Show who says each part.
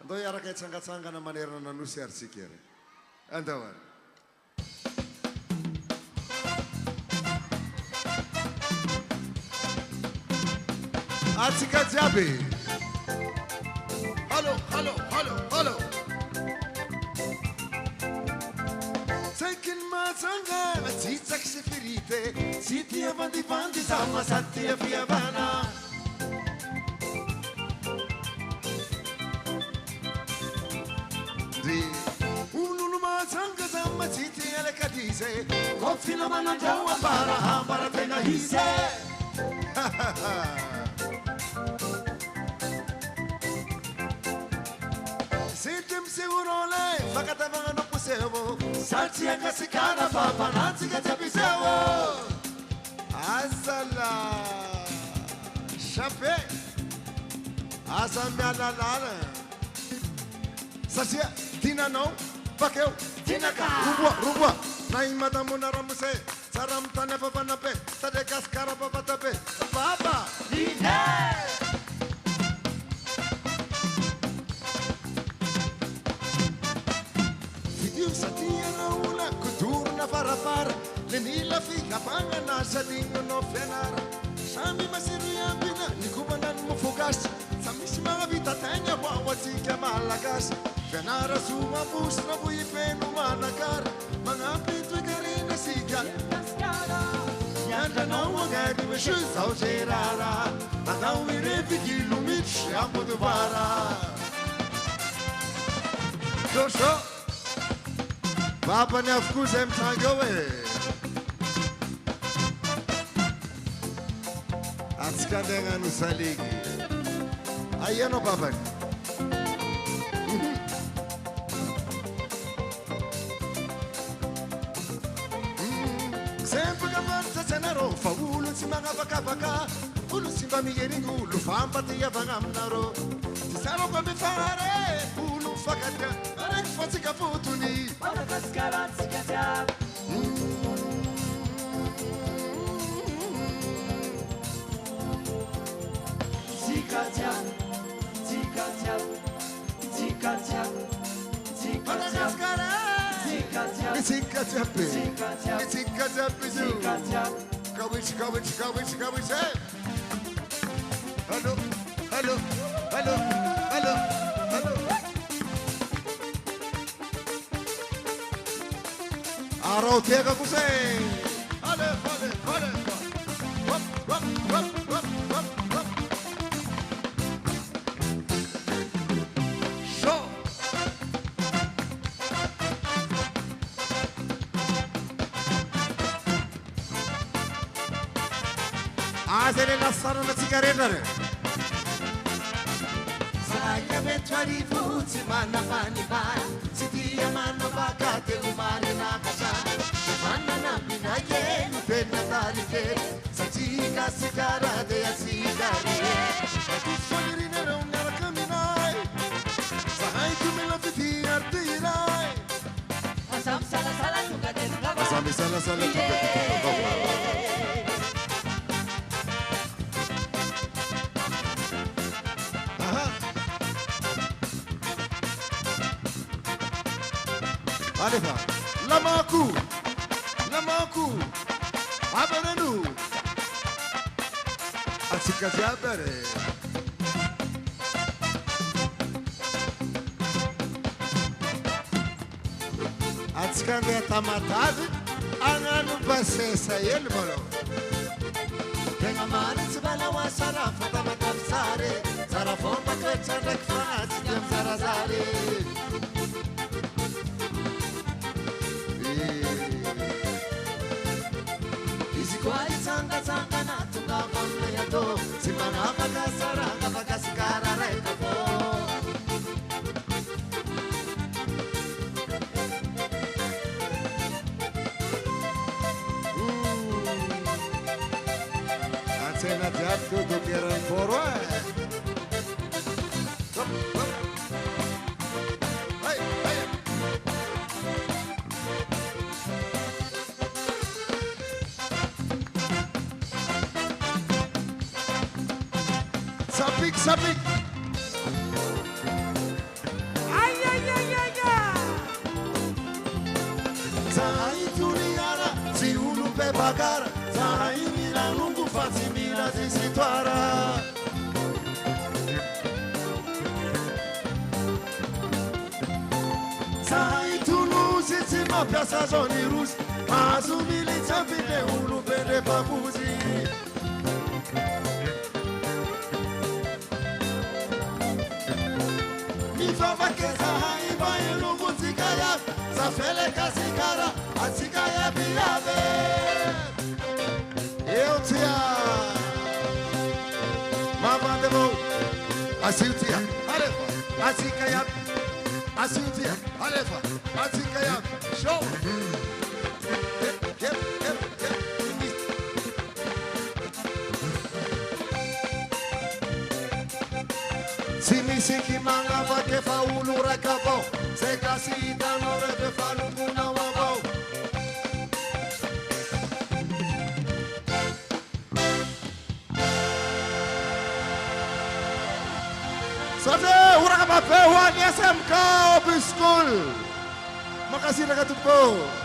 Speaker 1: Andao hiaraka hitsangatsangana manerana nanosy aritsika ery. Andao ary. Atsika jiaby. Hallå, hallå, hallå, hallå. Tsakin matsanga, tsitsak sy firite, tsy tia vandivandy sama sady tia fihavana. Olo matsanga sama tsy tia lekadize, kofina manandrao ambara hambara tena hise. Sitim siurole, fakatavanga no pusevo, salcia kasikana papa natsika tabisevo. Asala, chape, asamialalala. Sasia, tina no, pakeu, tina ka. Rubua, nai madamu naramuse, saram tane papa nape, tade kaskara papa tape, papa. Dine. Satia na una kuturna farafara lenila fika pangana salingo no fenara sami masiria bina nikubanan mo fugas samisi mga vitatanya wawatsika malagas fenara suma bus na buhi penu manakar mga pito karina siga yanda na wagari meshu sao serara atau irevi kilumit siamo dubara Dosho Papa nafku sem tangowe. Atska dengan usaligi. Ayano papa. Sempre kavarta senaro, faulu simanga baka. Ulu simba miyeringu, lufamba tiya vangamnaro. Tisaro kwa bifare, ulu fakata. Fatika futuni Para kaskara tsikatya Tsikatya Tsikatya Tsikatya Para kaskara Tsikatya Tsikatya Tsikatya Tsikatya Kawich Hello Aro tega kusay. Ale. Wap. Show. Azele lasano na sigareta re. Saya betwari futi mana panibara. Sitia mano bakate umare na kasha. Mana na binaye pena tarike. Sajika sigara de asigare. Kusoni na ronga kaminai. Sahay kumela fiti artirai. Asam sala tuga de gaba. Asam sala tuga de gaba. Alefa, lamaku, abenenu, atsika ziabere. Atsika nge tamatadi, anganu basesa yel bolo. Tenga mani sibala wa sarafa tamatapsare, sarafon bakrecha lekfrati dem zarazare. Kwali sanga na tunga mamna ya do simana bakasara bakasikara rekabo Atena jatku dukiran poro Sapik fakara zahay mila longo fa tsy mila zesitoara zahay tolosy tsy mampiasa zao ny rosy mahazo militsy le olobe le babozy mifavake zahay mba elongontsika iaby zafeleka sikara atsika iaby iaby eo tia mamandy avao asio tia alefa atsika iaby asio tia alefa atsika iaby show si misy kimagnavaky fa olo raiky avao zay gasy hitanao reve falongonao avao satria oraka mabe ho any SMK Open School makasiraka tompoko